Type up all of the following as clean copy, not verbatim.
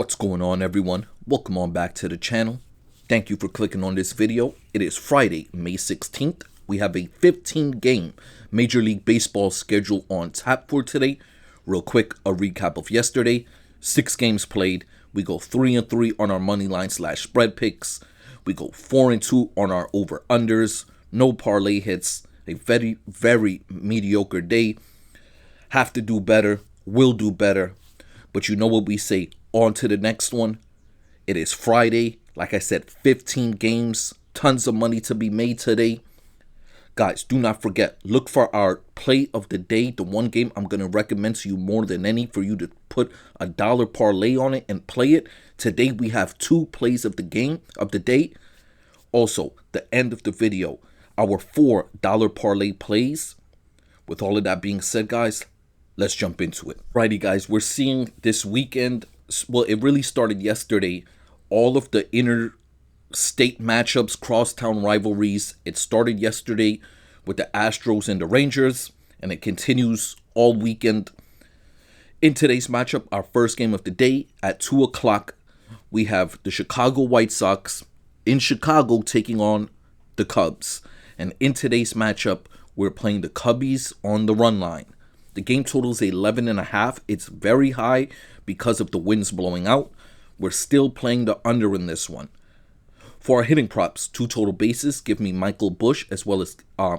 What's going on, everyone? Welcome on back to the channel. Thank you for clicking on this video. It is Friday, May 16th. We have a 15-game Major League Baseball schedule on tap for today. Real quick, a recap of yesterday. 6 games played. We go 3-3 on our money line / spread picks. We go 4-2 on our over-unders. No parlay hits. A very, very mediocre day. Have to do better. Will do better. But you know what we say. On to the next one. It is Friday. Like I said, 15 games. Tons of money to be made today. Guys, do not forget, look for our play of the day. The one game I'm going to recommend to you more than any for you to put a dollar parlay on it and play it. Today we have 2 plays of the game of the day. Also, the end of the video, our $4 parlay plays. With all of that being said, guys, let's jump into it. Righty, guys, we're seeing this weekend. Well, it really started yesterday. All of the interstate matchups, crosstown rivalries. It started yesterday with the Astros and the Rangers, and it continues all weekend. In today's matchup, our first game of the day at 2 o'clock, we have the Chicago White Sox in Chicago taking on the Cubs. And in today's matchup, we're playing the Cubbies on the run line. The game total is 11.5. It's very high because of the winds blowing out. We're still playing the under in this one. For our hitting props, 2 total bases. Give me Michael Busch as well as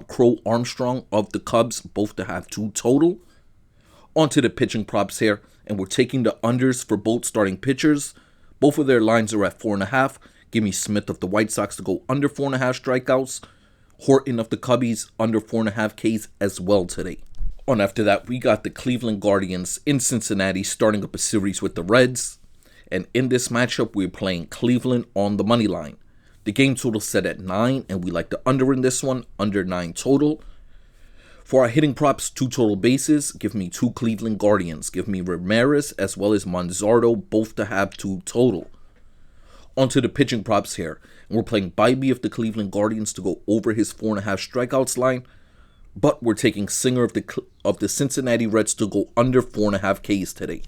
Crow Armstrong of the Cubs, both to have 2 total. On to the pitching props here, and we're taking the unders for both starting pitchers. Both of their lines are at 4.5. Give me Smith of the White Sox to go under 4.5 strikeouts. Horton of the Cubbies under 4.5 Ks as well today. On after that, we got the Cleveland Guardians in Cincinnati starting up a series with the Reds. And in this matchup, we're playing Cleveland on the money line. The game total set at 9, and we like the under in this one, under 9 total. For our hitting props, 2 total bases. Give me 2 Cleveland Guardians. Give me Ramirez as well as Manzardo, both to have 2 total. On to the pitching props here. And we're playing Bybee of the Cleveland Guardians to go over his 4.5 strikeouts line. But we're taking Singer of the Cincinnati Reds to go under 4.5 Ks today.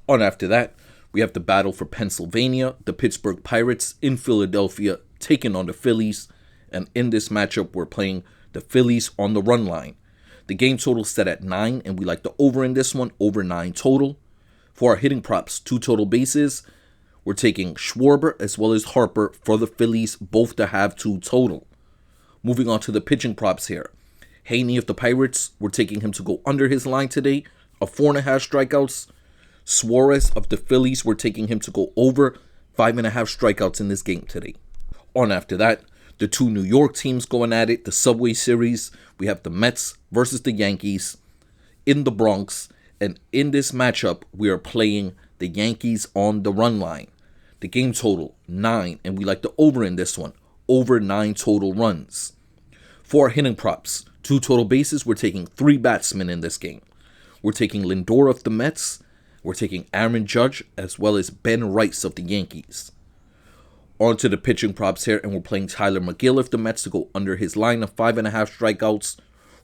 On after that, we have the battle for Pennsylvania, the Pittsburgh Pirates in Philadelphia taking on the Phillies. And in this matchup, we're playing the Phillies on the run line. The game total set at 9, and we like the over in this one, over 9 total. For our hitting props, 2 total bases. We're taking Schwarber as well as Harper for the Phillies, both to have 2 total. Moving on to the pitching props here. Haney of the Pirates, we're taking him to go under his line today of 4.5 strikeouts. Suarez of the Phillies, we're taking him to go over 5.5 strikeouts in this game today. On after that, the 2 New York teams going at it, the Subway Series. We have the Mets versus the Yankees in the Bronx. And in this matchup, we are playing the Yankees on the run line. The game total, 9, and we like the over in this one, over 9 total runs. For our hitting props, 2 total bases, we're taking 3 batsmen in this game. We're taking Lindor of the Mets. We're taking Aaron Judge as well as Ben Rice of the Yankees. On to the pitching props here, and we're playing Tyler McGill of the Mets to go under his line of 5.5 strikeouts.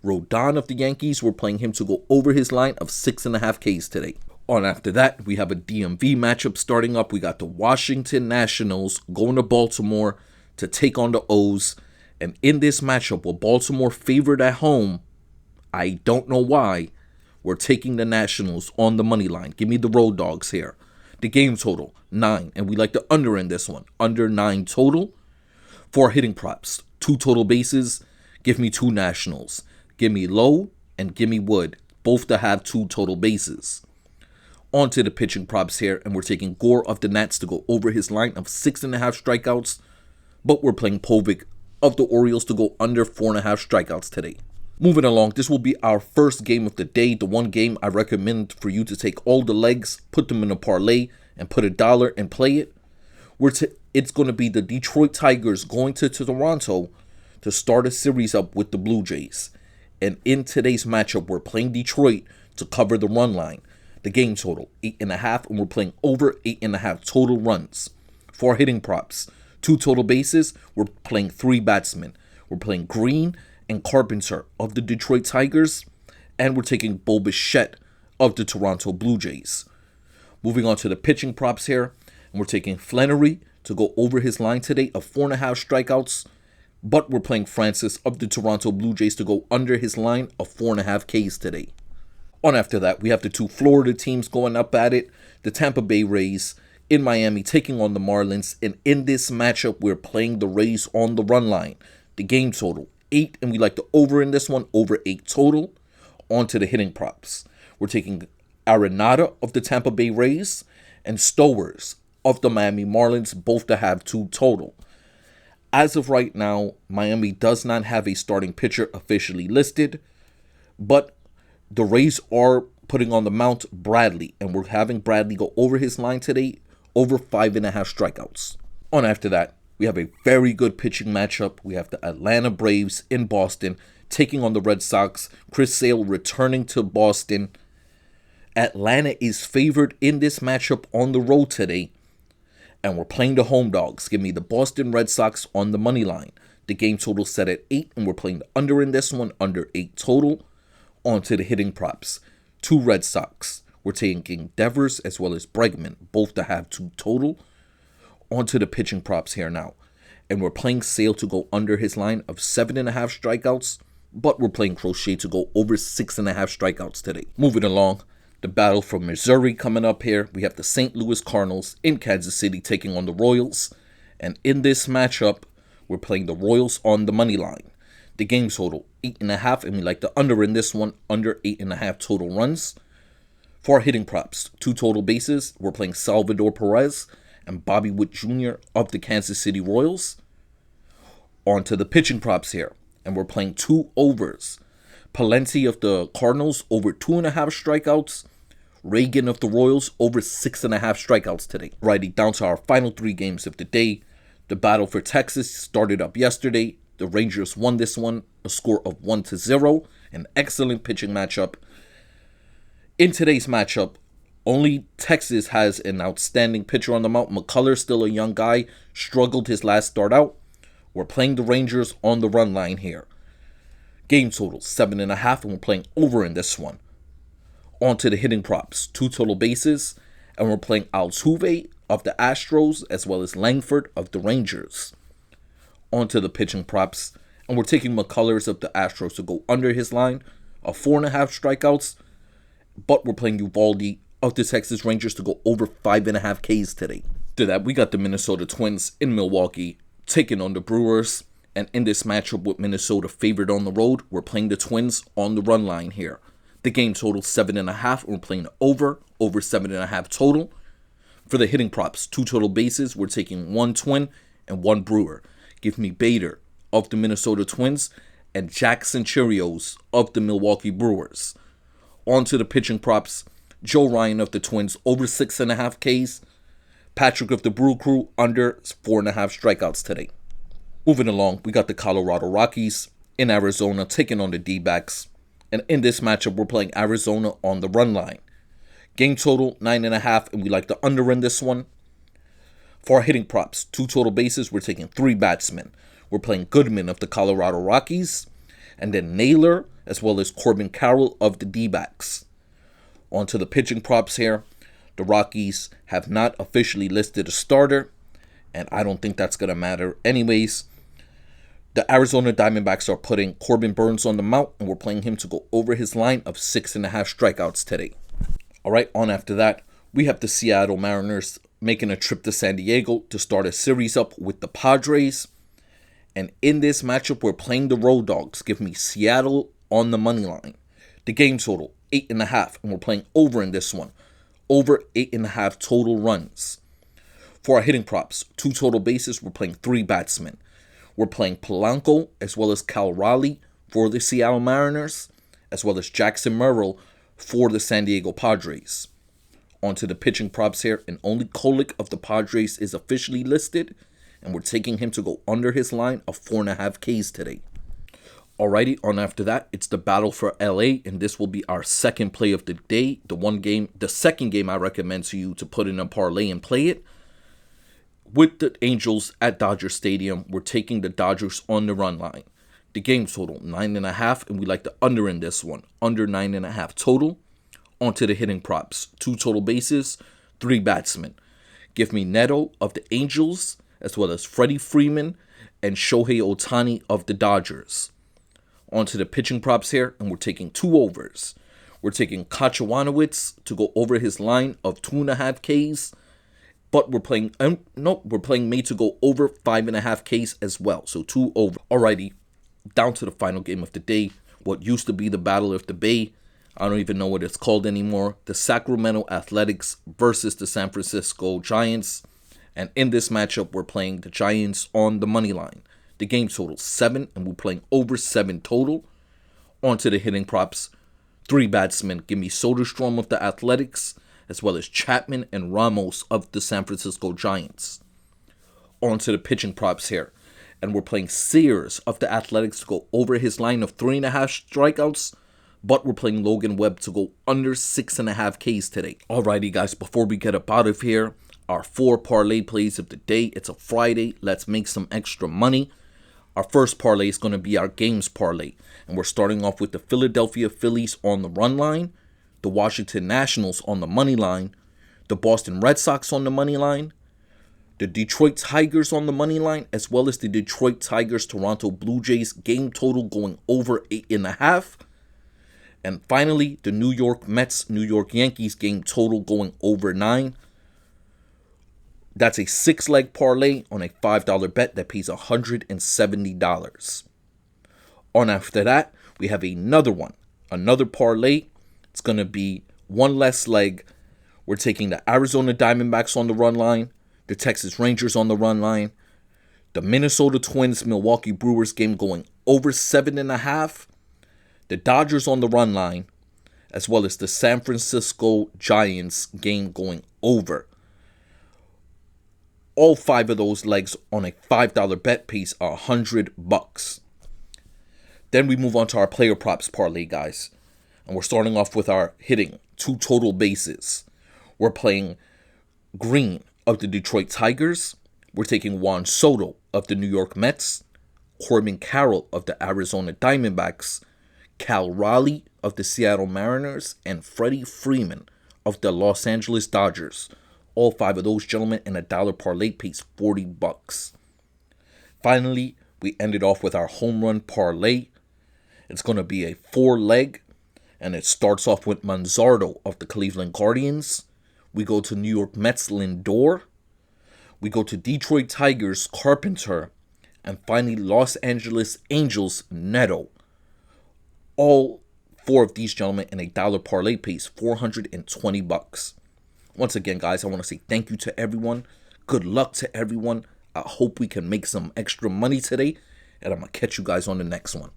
Rodon of the Yankees, we're playing him to go over his line of 6.5 Ks today. On after that, we have a DMV matchup starting up. We got the Washington Nationals going to Baltimore to take on the O's. And in this matchup, with Baltimore favored at home, I don't know why, we're taking the Nationals on the money line. Give me the Road Dogs here. The game total, 9. And we like the under in this one, under 9 total. For our hitting props, 2 total bases. Give me 2 Nationals. Give me Lowe and give me Wood, both to have 2 total bases. On to the pitching props here, and we're taking Gore of the Nats to go over his line of 6.5 strikeouts. But we're playing Povich of the Orioles to go under 4.5 strikeouts today. Moving along, this will be our first game of the day. The one game I recommend for you to take all the legs, put them in a parlay, and put $1 and play it. It's going to be the Detroit Tigers going to Toronto to start a series up with the Blue Jays. And in today's matchup, we're playing Detroit to cover the run line. The game total, 8.5, and we're playing over 8.5 total runs. For our hitting props, 2 total bases, we're playing 3 batsmen. We're playing Green and Carpenter of the Detroit Tigers, and we're taking Bo Bichette of the Toronto Blue Jays. Moving on to the pitching props here. And we're taking Flannery to go over his line today of 4.5 strikeouts. But we're playing Francis of the Toronto Blue Jays to go under his line of 4.5 Ks today. On after that, we have the two Florida teams going up at it. The Tampa Bay Rays in Miami taking on the Marlins. And in this matchup, we're playing the Rays on the run line. The game total, 8. And we like the over in this one, over 8 total. On to the hitting props. We're taking Arenado of the Tampa Bay Rays and Stowers of the Miami Marlins, both to have 2 total. As of right now, Miami does not have a starting pitcher officially listed, but the Rays are putting on the mount Bradley, and we're having Bradley go over his line today, over 5.5 strikeouts. On after that, we have a very good pitching matchup. We have the Atlanta Braves in Boston taking on the Red Sox. Chris Sale returning to Boston. Atlanta is favored in this matchup on the road today. And we're playing the home dogs. Give me the Boston Red Sox on the money line. The game total set at 8, and we're playing the under in this one, under 8 total. On to the hitting props. 2 Red Sox. We're taking Devers as well as Bregman, both to have 2 total. On to the pitching props here now. And we're playing Sale to go under his line of 7.5 strikeouts. But we're playing Crochet to go over 6.5 strikeouts today. Moving along. The battle from Missouri coming up here. We have the St. Louis Cardinals in Kansas City taking on the Royals. And in this matchup, we're playing the Royals on the money line. The game total, 8.5. And we like the under in this one, under 8.5 total runs. For our hitting props, 2 total bases. We're playing Salvador Perez and Bobby Witt Jr. of the Kansas City Royals. On to the pitching props here. And we're playing 2 overs. Palencia of the Cardinals over 2.5 strikeouts. Reagan of the Royals over 6.5 strikeouts today. Righty, down to our final 3 games of the day. The battle for Texas started up yesterday. The Rangers won this one, a score of 1-0. An excellent pitching matchup. In today's matchup, only Texas has an outstanding pitcher on the mound. McCullers, still a young guy, struggled his last start out. We're playing the Rangers on the run line here. Game total, 7.5, and we're playing over in this one. On to the hitting props, 2 total bases, and we're playing Altuve of the Astros as well as Langford of the Rangers. On to the pitching props, and we're taking McCullers of the Astros to go under his line of 4.5 strikeouts, but we're playing Uvalde of the Texas Rangers to go over 5.5 Ks today. To that, we got the Minnesota Twins in Milwaukee taking on the Brewers. And in this matchup with Minnesota favored on the road, we're playing the Twins on the run line here. The game total 7.5. We're playing over 7.5 total. For the hitting props, 2 total bases. We're taking 1 Twin and 1 Brewer. Give me Bader of the Minnesota Twins and Jackson Chirios of the Milwaukee Brewers. On to the pitching props. Joe Ryan of the Twins over 6.5 Ks. Patrick of the Brew Crew under 4.5 strikeouts today. Moving along, we got the Colorado Rockies in Arizona taking on the D-backs. And in this matchup, we're playing Arizona on the run line. Game total, 9.5, and we like the under in this one. For our hitting props, 2 total bases, we're taking 3 batsmen. We're playing Goodman of the Colorado Rockies, and then Naylor, as well as Corbin Carroll of the D-backs. On to the pitching props here. The Rockies have not officially listed a starter, and I don't think that's going to matter anyways. The Arizona Diamondbacks are putting Corbin Burnes on the mound, and we're playing him to go over his line of 6.5 strikeouts today. All right, on after that, we have the Seattle Mariners making a trip to San Diego to start a series up with the Padres. And in this matchup, we're playing the Road Dogs. Give me Seattle on the money line. The game total, 8.5, and we're playing over in this one. Over 8.5 total runs. For our hitting props, 2 total bases, we're playing 3 batsmen. We're playing Polanco as well as Cal Raleigh for the Seattle Mariners, as well as Jackson Merrill for the San Diego Padres. On to the pitching props here, and only Kolek of the Padres is officially listed, and we're taking him to go under his line of 4.5 Ks today. Alrighty, on after that, it's the battle for LA, and this will be our second play of the day. The second game I recommend to you to put in a parlay and play it. With the Angels at Dodger Stadium, we're taking the Dodgers on the run line. The game total, 9.5, and we like the under in this one, under 9.5 total. On to the hitting props, 2 total bases, 3 batsmen. Give me Neto of the Angels, as well as Freddie Freeman and Shohei Ohtani of the Dodgers. On to the pitching props here, and we're taking 2 overs. We're taking Kachawanowicz to go over his line of 2.5 Ks, but we're playing May to go over 5.5 Ks as well, so 2 over. Alrighty, down to the final game of the day, what used to be the Battle of the Bay. I don't even know what it's called anymore. The Sacramento Athletics versus the San Francisco Giants. And in this matchup, we're playing the Giants on the money line. The game total 7, and we're playing over 7 total. On to the hitting props. 3 batsmen. Give me Soderstrom of the Athletics, as well as Chapman and Ramos of the San Francisco Giants. On to the pitching props here. And we're playing Sears of the Athletics to go over his line of 3.5 strikeouts. But we're playing Logan Webb to go under 6.5 Ks today. Alrighty, guys, before we get up out of here, our 4 parlay plays of the day. It's a Friday. Let's make some extra money. Our first parlay is going to be our games parlay. And we're starting off with the Philadelphia Phillies on the run line, the Washington Nationals on the money line, the Boston Red Sox on the money line, the Detroit Tigers on the money line, as well as the Detroit Tigers Toronto Blue Jays game total going over 8.5. And finally, the New York Mets, New York Yankees game total going over 9. That's a 6-leg parlay on a $5 bet that pays $170. On after that, we have another one, another parlay. It's going to be 1 less leg. We're taking the Arizona Diamondbacks on the run line, the Texas Rangers on the run line, the Minnesota Twins, Milwaukee Brewers game going over 7.5. The Dodgers on the run line, as well as the San Francisco Giants game going over. All 5 of those legs on a $5 bet pays $100. Then we move on to our player props parlay, guys. And we're starting off with our hitting 2 total bases. We're playing Green of the Detroit Tigers. We're taking Juan Soto of the New York Mets, Corbin Carroll of the Arizona Diamondbacks, Cal Raleigh of the Seattle Mariners, and Freddie Freeman of the Los Angeles Dodgers. All 5 of those gentlemen in a $1 parlay pays $40. Finally, we ended off with our home run parlay. It's going to be a 4-leg, and it starts off with Manzardo of the Cleveland Guardians. We go to New York Mets Lindor. We go to Detroit Tigers Carpenter, and finally Los Angeles Angels Neto. All 4 of these gentlemen in a $1 parlay pays $420. Once again, guys, I want to say thank you to everyone. Good luck to everyone. I hope we can make some extra money today. And I'm going to catch you guys on the next one.